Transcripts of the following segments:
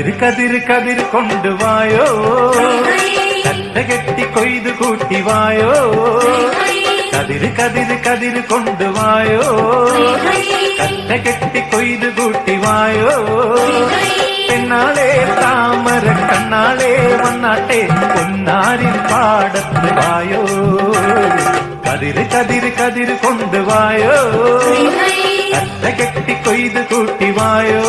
കതിര് കതിര് കതിര് കൊണ്ടുവായോ, കറ്റ കെട്ടി കൊയ്തു കൂട്ടിവായോ. കതിര് കതിര് കതിര് കൊണ്ടുവായോ, കറ്റ കെട്ടി കൊയ്തു കൂട്ടിവായോ. പെണ്ണാളെ താമര കണ്ണാളെ വന്നാട്ടെ പൊന്നാരിൻ പാടത്ത് വായോ. കതിര് കതിര് കതിര് കൊണ്ടുവായോ, കറ്റ കെട്ടി കൊയ്തു കൂട്ടിവായോ.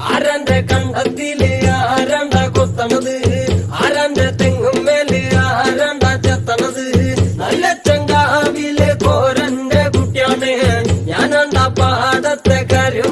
ആരന്റെ കണ്ടത്തില് ആരണ്ട കൊത്തണത്, ആരന്റെ തെങ്ങും മേല് ആരണ്ട ചെത്തണത്. നല്ല ചെങ്കാവിലെ കോരന്റെ കുട്ടിയാണ് ഞാനണ്ട പാടത്തെ കരു